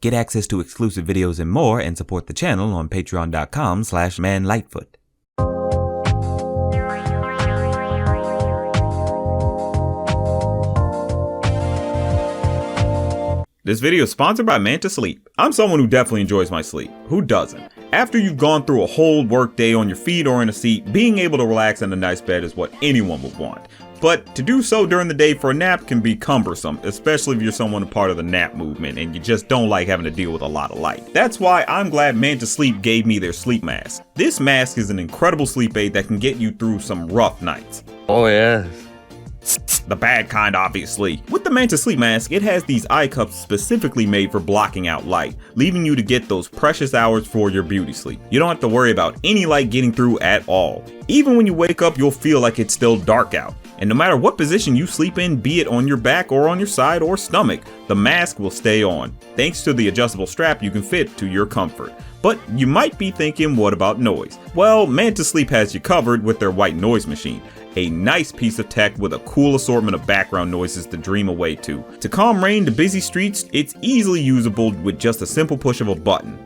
Get access to exclusive videos and more, and support the channel on patreon.com/manlightfoot. This video is sponsored by Manta Sleep. I'm someone who definitely enjoys my sleep. Who doesn't? After you've gone through a whole work day on your feet or in a seat, being able to relax in a nice bed is what anyone would want. But to do so during the day for a nap can be cumbersome, especially if you're someone a part of the nap movement and you just don't like having to deal with a lot of light. That's why I'm glad Manta Sleep gave me their sleep mask. This mask is an incredible sleep aid that can get you through some rough nights. Oh yeah. The bad kind, obviously. With the Manta Sleep Mask, it has these eye cups specifically made for blocking out light, leaving you to get those precious hours for your beauty sleep. You don't have to worry about any light getting through at all. Even when you wake up, you'll feel like it's still dark out. And no matter what position you sleep in, be it on your back or on your side or stomach, the mask will stay on, thanks to the adjustable strap you can fit to your comfort. But you might be thinking, what about noise? Well, Manta Sleep has you covered with their white noise machine. A nice piece of tech with a cool assortment of background noises to dream away to. To calm rain to busy streets, it's easily usable with just a simple push of a button.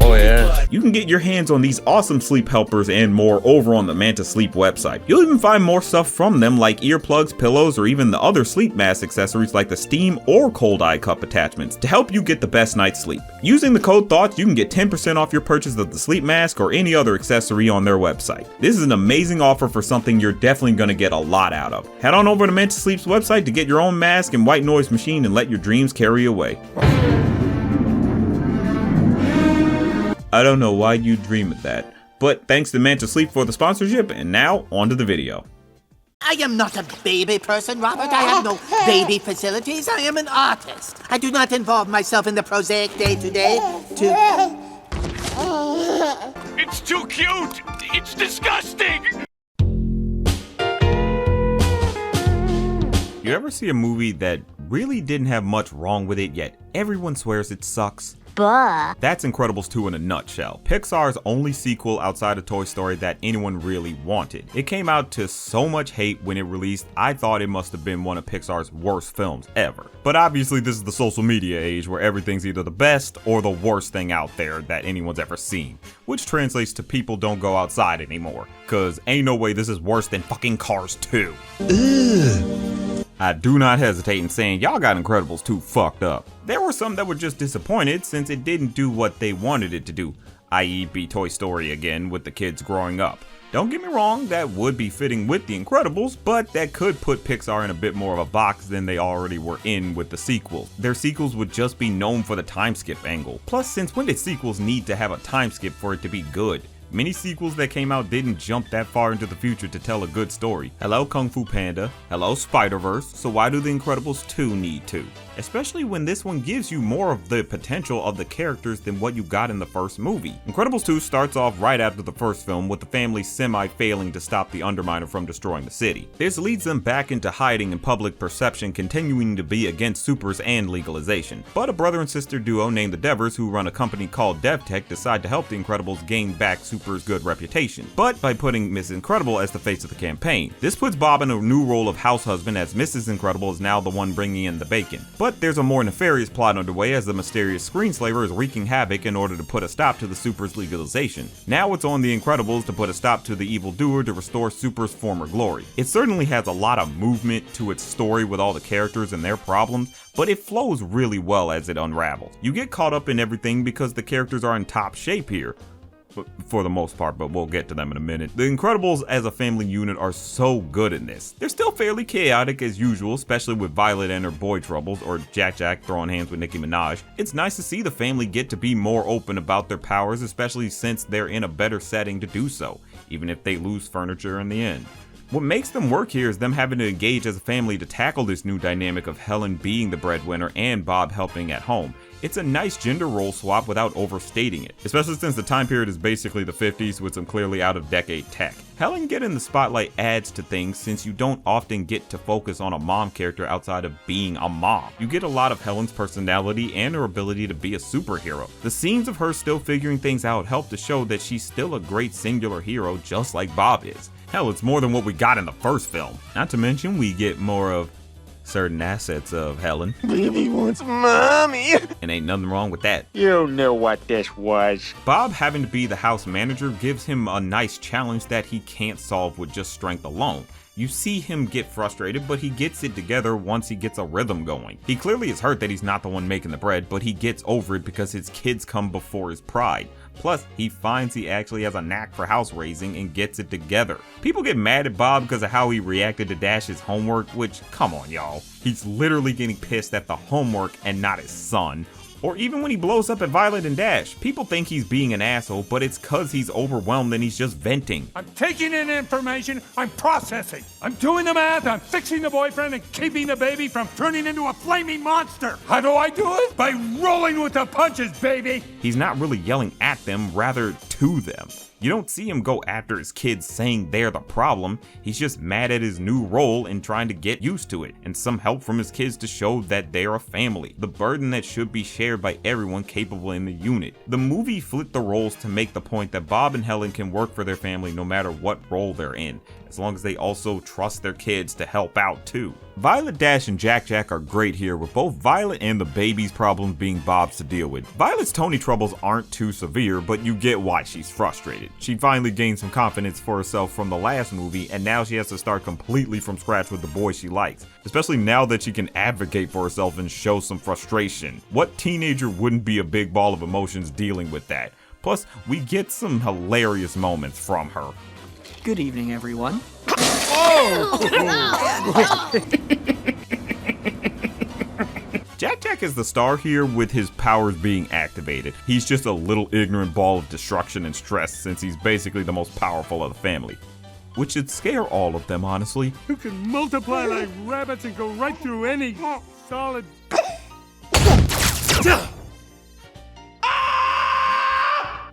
Oh yeah. You can get your hands on these awesome sleep helpers and more over on the Manta Sleep website. You'll even find more stuff from them like earplugs, pillows, or even the other sleep mask accessories like the steam or cold eye cup attachments to help you get the best night's sleep. Using the code THOUGHTS, you can get 10% off your purchase of the sleep mask or any other accessory on their website. This is an amazing offer for something you're definitely going to get a lot out of. Head on over to Manta Sleep's website to get your own mask and white noise machine and let your dreams carry away. I don't know why you dream of that, but thanks to Manta Sleep for the sponsorship, and now on to the video. I am not a baby person, Robert. I have no baby facilities. I am an artist. I do not involve myself in the prosaic day-to-day It's too cute! It's disgusting! You ever see a movie that really didn't have much wrong with it, yet everyone swears it sucks? Buh. That's Incredibles 2 in a nutshell. Pixar's only sequel outside of Toy Story that anyone really wanted. It came out to so much hate when it released, I thought it must have been one of Pixar's worst films ever. But obviously this is the social media age where everything's either the best or the worst thing out there that anyone's ever seen. Which translates to people don't go outside anymore. Cause ain't no way this is worse than fucking Cars 2. Ugh. I do not hesitate in saying y'all got Incredibles 2 fucked up. There were some that were just disappointed since it didn't do what they wanted it to do, i.e. be Toy Story again with the kids growing up. Don't get me wrong, that would be fitting with the Incredibles, but that could put Pixar in a bit more of a box than they already were in with the sequels. Their sequels would just be known for the time skip angle. Plus, since when did sequels need to have a time skip for it to be good? Many sequels that came out didn't jump that far into the future to tell a good story. Hello Kung Fu Panda, hello Spider-Verse, so why do The Incredibles 2 need to? Especially when this one gives you more of the potential of the characters than what you got in the first movie. Incredibles 2 starts off right after the first film with the family semi-failing to stop the Underminer from destroying the city. This leads them back into hiding and public perception continuing to be against supers and legalization. But a brother and sister duo named the Devers who run a company called DevTech decide to help the Incredibles gain back Super's good reputation, but by putting Miss Incredible as the face of the campaign. This puts Bob in a new role of house husband as Mrs. Incredible is now the one bringing in the bacon. But there's a more nefarious plot underway as the mysterious screenslaver is wreaking havoc in order to put a stop to the Super's legalization. Now it's on the Incredibles to put a stop to the evildoer to restore Super's former glory. It certainly has a lot of movement to its story with all the characters and their problems, but it flows really well as it unravels. You get caught up in everything because the characters are in top shape here. For the most part, but we'll get to them in a minute. The Incredibles as a family unit are so good in this. They're still fairly chaotic as usual, especially with Violet and her boy troubles, or Jack throwing hands with Nicki Minaj. It's nice to see the family get to be more open about their powers, especially since they're in a better setting to do so, even if they lose furniture in the end. What makes them work here is them having to engage as a family to tackle this new dynamic of Helen being the breadwinner and Bob helping at home. It's a nice gender role swap without overstating it, especially since the time period is basically the 50s with some clearly out-of-decade tech. Helen getting the spotlight adds to things since you don't often get to focus on a mom character outside of being a mom. You get a lot of Helen's personality and her ability to be a superhero. The scenes of her still figuring things out help to show that she's still a great singular hero just like Bob is. Hell, it's more than what we got in the first film. Not to mention we get more of certain assets of Helen. Baby wants mommy. And ain't nothing wrong with that. You know what this was. Bob having to be the house manager gives him a nice challenge that he can't solve with just strength alone. You see him get frustrated, but he gets it together once he gets a rhythm going. He clearly is hurt that he's not the one making the bread, but he gets over it because his kids come before his pride. Plus, he finds he actually has a knack for house raising and gets it together. People get mad at Bob because of how he reacted to Dash's homework, which, come on y'all. He's literally getting pissed at the homework and not his son. Or even when he blows up at Violet and Dash. People think he's being an asshole, but it's cause he's overwhelmed and he's just venting. I'm taking in information, I'm processing. I'm doing the math, I'm fixing the boyfriend and keeping the baby from turning into a flaming monster. How do I do it? By rolling with the punches, baby. He's not really yelling at them, rather to them. You don't see him go after his kids saying they're the problem. He's just mad at his new role and trying to get used to it, and some help from his kids to show that they're a family, the burden that should be shared by everyone capable in the unit. The movie flipped the roles to make the point that Bob and Helen can work for their family no matter what role they're in, as long as they also trust their kids to help out too. Violet, Dash, and Jack Jack are great here, with both Violet and the baby's problems being Bob's to deal with. Violet's Tony troubles aren't too severe, but you get why she's frustrated. She finally gained some confidence for herself from the last movie, and now she has to start completely from scratch with the boy she likes, especially now that she can advocate for herself and show some frustration. What teenager wouldn't be a big ball of emotions dealing with that? Plus, we get some hilarious moments from her. Good evening, everyone. Jack Jack is the star here with his powers being activated. He's just a little ignorant ball of destruction and stress since he's basically the most powerful of the family. Which should scare all of them, honestly. You can multiply like rabbits and go right through any solid...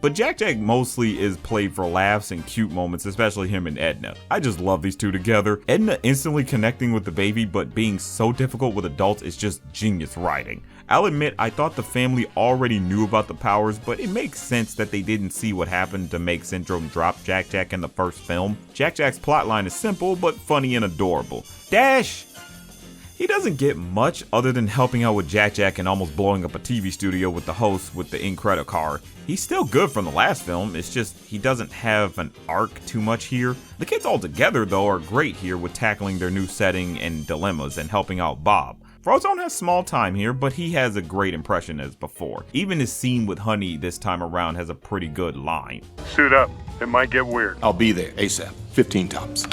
But Jack Jack mostly is played for laughs and cute moments, especially him and Edna. I just love these two together. Edna instantly connecting with the baby, but being so difficult with adults is just genius writing. I'll admit, I thought the family already knew about the powers, but it makes sense that they didn't see what happened to make Syndrome drop Jack Jack in the first film. Jack Jack's plotline is simple, but funny and adorable. Dash! He doesn't get much other than helping out with Jack Jack and almost blowing up a TV studio with the host with the Incredible car. He's still good from the last film, it's just he doesn't have an arc too much here. The kids all together though are great here with tackling their new setting and dilemmas and helping out Bob. Frozone has small time here, but he has a great impression as before. Even his scene with Honey this time around has a pretty good line. Suit up, it might get weird. I'll be there ASAP. 15 tops.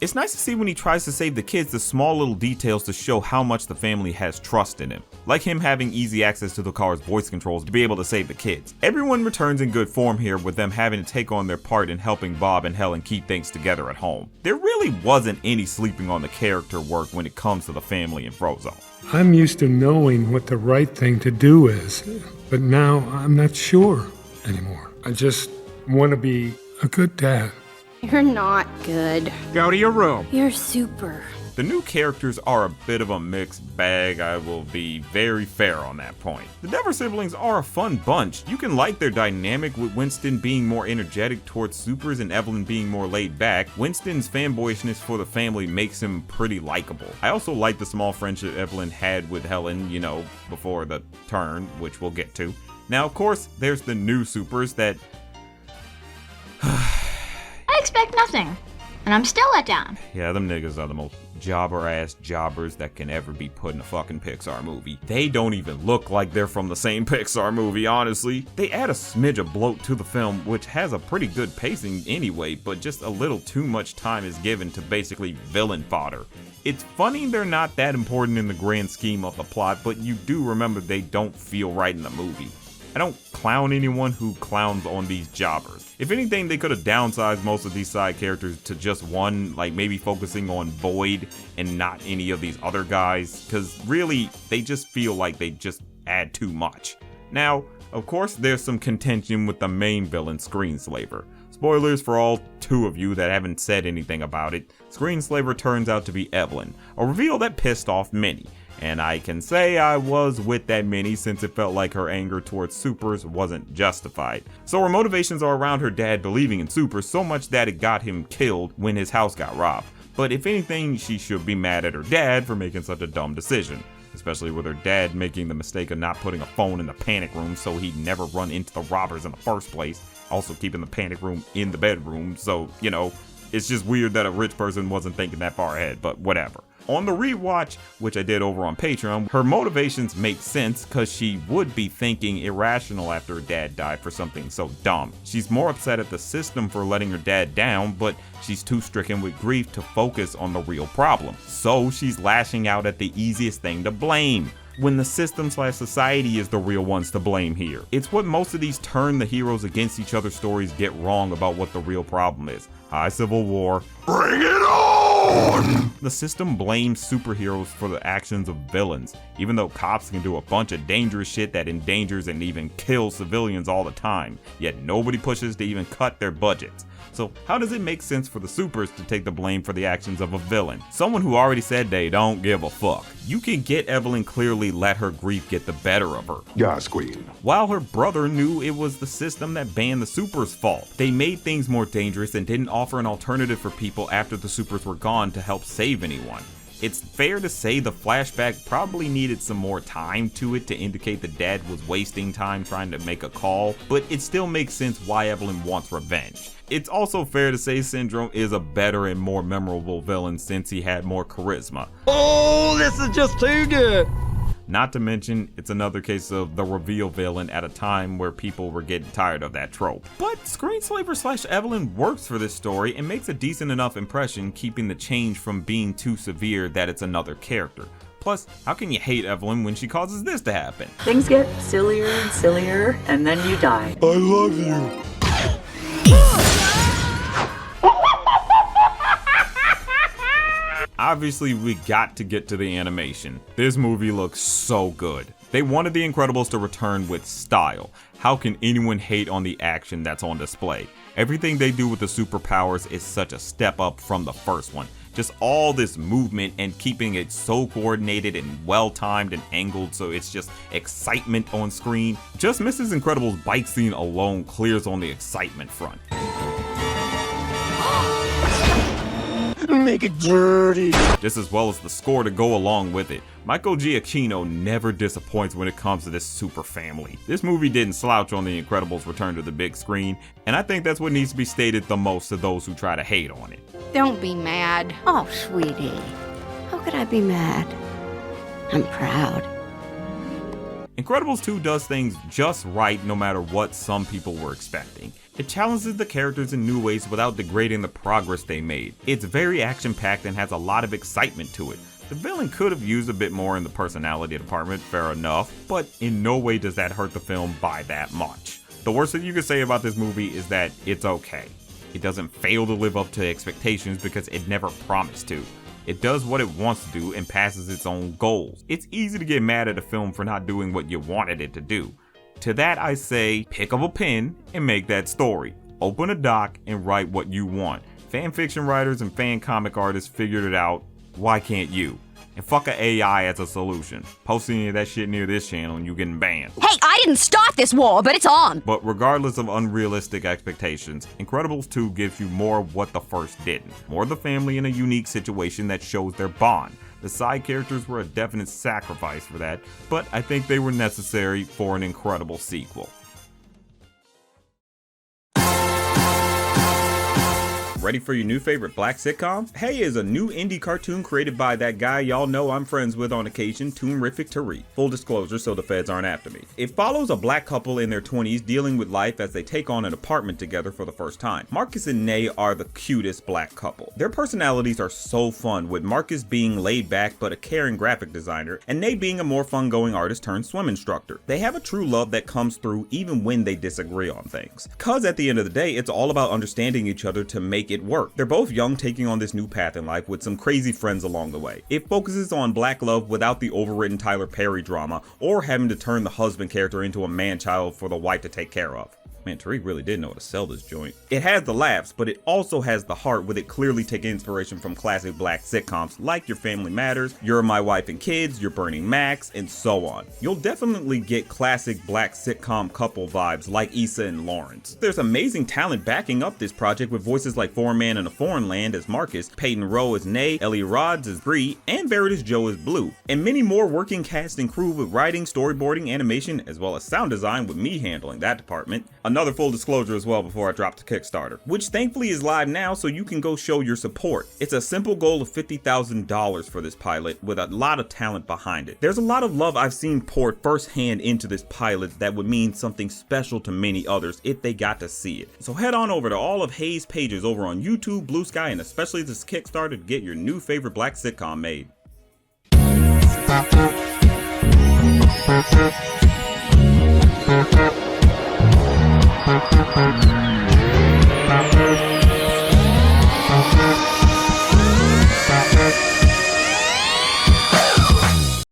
It's nice to see when he tries to save the kids the small little details to show how much the family has trust in him. Like him having easy access to the car's voice controls to be able to save the kids. Everyone returns in good form here with them having to take on their part in helping Bob and Helen keep things together at home. There really wasn't any sleeping on the character work when it comes to the family in Frozone. I'm used to knowing what the right thing to do is, but now I'm not sure anymore. I just want to be a good dad. You're not good. Go to your room. You're super. The new characters are a bit of a mixed bag, I will be very fair on that point. The Dever siblings are a fun bunch. You can like their dynamic with Winston being more energetic towards supers and Evelyn being more laid back. Winston's fanboyishness for the family makes him pretty likable. I also like the small friendship Evelyn had with Helen, you know, before the turn, which we'll get to. Now, of course, there's the new supers that... I expect nothing, and I'm still let down. Yeah, them niggas are the most jobber-ass jobbers that can ever be put in a fucking Pixar movie. They don't even look like they're from the same Pixar movie, honestly. They add a smidge of bloat to the film, which has a pretty good pacing anyway, but just a little too much time is given to basically villain fodder. It's funny they're not that important in the grand scheme of the plot, but you do remember they don't feel right in the movie. I don't clown anyone who clowns on these jobbers. If anything, they could have downsized most of these side characters to just one, like maybe focusing on Boyd and not any of these other guys, because really, they just feel like they just add too much. Now, of course, there's some contention with the main villain, Screenslaver. Spoilers for all two of you that haven't said anything about it. Screenslaver turns out to be Evelyn, a reveal that pissed off many. And I can say I was with that Minnie since it felt like her anger towards supers wasn't justified. So her motivations are around her dad believing in supers so much that it got him killed when his house got robbed. But if anything, she should be mad at her dad for making such a dumb decision. Especially with her dad making the mistake of not putting a phone in the panic room so he'd never run into the robbers in the first place. Also keeping the panic room in the bedroom, so, you know, it's just weird that a rich person wasn't thinking that far ahead, but whatever. On the rewatch, which I did over on Patreon, her motivations make sense because she would be thinking irrational after her dad died for something so dumb. She's more upset at the system for letting her dad down, but she's too stricken with grief to focus on the real problem. So she's lashing out at the easiest thing to blame, when the system/society is the real ones to blame here. It's what most of these turn the heroes against each other stories get wrong about what the real problem is. Hi, Civil War. Bring it on! The system blames superheroes for the actions of villains, even though cops can do a bunch of dangerous shit that endangers and even kills civilians all the time, yet nobody pushes to even cut their budgets. So how does it make sense for the supers to take the blame for the actions of a villain? Someone who already said they don't give a fuck. You can get Evelyn clearly let her grief get the better of her. Yes, Queen. While her brother knew it was the system that banned the supers' fault. They made things more dangerous and didn't offer an alternative for people after the supers were gone to help save anyone. It's fair to say the flashback probably needed some more time to it to indicate the dad was wasting time trying to make a call, but it still makes sense why Evelyn wants revenge. It's also fair to say Syndrome is a better and more memorable villain since he had more charisma. Oh, this is just too good. Not to mention, it's another case of the reveal villain at a time where people were getting tired of that trope. But Screenslaver/Evelyn works for this story and makes a decent enough impression, keeping the change from being too severe that it's another character. Plus, how can you hate Evelyn when she causes this to happen? Things get sillier and sillier, and then you die. I love you. Obviously, we got to get to the animation. This movie looks so good. They wanted The Incredibles to return with style. How can anyone hate on the action that's on display? Everything they do with the superpowers is such a step up from the first one. Just all this movement and keeping it so coordinated and well timed and angled so it's just excitement on screen. Just Mrs. Incredible's bike scene alone clears on the excitement front. Make it dirty. Just as well as the score to go along with it. Michael Giacchino never disappoints when it comes to this super family. This movie didn't slouch on The Incredibles' return to the big screen, and I think that's what needs to be stated the most to those who try to hate on it. Don't be mad. Oh, sweetie. How could I be mad? I'm proud. Incredibles 2 does things just right no matter what some people were expecting. It challenges the characters in new ways without degrading the progress they made. It's very action-packed and has a lot of excitement to it. The villain could have used a bit more in the personality department, fair enough, but in no way does that hurt the film by that much. The worst that you could say about this movie is that it's okay. It doesn't fail to live up to expectations because it never promised to. It does what it wants to do and passes its own goals. It's easy to get mad at a film for not doing what you wanted it to do. To that I say, pick up a pen and make that story. Open a doc and write what you want. Fan fiction writers and fan comic artists figured it out. Why can't you? And fuck a AI as a solution. Post any of that shit near this channel and you getting banned. Hey, I didn't start this war, but it's on. But regardless of unrealistic expectations, Incredibles 2 gives you more of what the first didn't. More of the family in a unique situation that shows their bond. The side characters were a definite sacrifice for that, but I think they were necessary for an incredible sequel. Ready for your new favorite black sitcom? Hey is a new indie cartoon created by that guy y'all know I'm friends with on occasion, Toonrific Tariq. Full disclosure so the feds aren't after me. It follows a black couple in their 20s dealing with life as they take on an apartment together for the first time. Marcus and Nay are the cutest black couple. Their personalities are so fun, with Marcus being laid back but a caring graphic designer, and Nay being a more fun-going artist turned swim instructor. They have a true love that comes through even when they disagree on things. Cause at the end of the day, it's all about understanding each other to make it work. They're both young, taking on this new path in life with some crazy friends along the way. It focuses on black love without the overwritten Tyler Perry drama or having to turn the husband character into a man-child for the wife to take care of. Man, Tariq really did know how to sell this joint. It has the laughs, but it also has the heart, with it clearly taking inspiration from classic black sitcoms like Your Family Matters, You're My Wife and Kids, You're Burning Max, and so on. You'll definitely get classic black sitcom couple vibes like Issa and Lawrence. There's amazing talent backing up this project with voices like Foreign Man in a Foreign Land as Marcus, Peyton Rowe as Nay, Ellie Rods as Bree, and Barrett as Joe as Blue, and many more working cast and crew with writing, storyboarding, animation, as well as sound design, with me handling that department. Another full disclosure as well before I drop the Kickstarter, which thankfully is live now, so you can go show your support. It's a simple goal of $50,000 for this pilot, with a lot of talent behind it. There's a lot of love I've seen poured firsthand into this pilot that would mean something special to many others if they got to see it. So head on over to all of Hayes' pages over on YouTube, Blue Sky, and especially this Kickstarter to get your new favorite black sitcom made.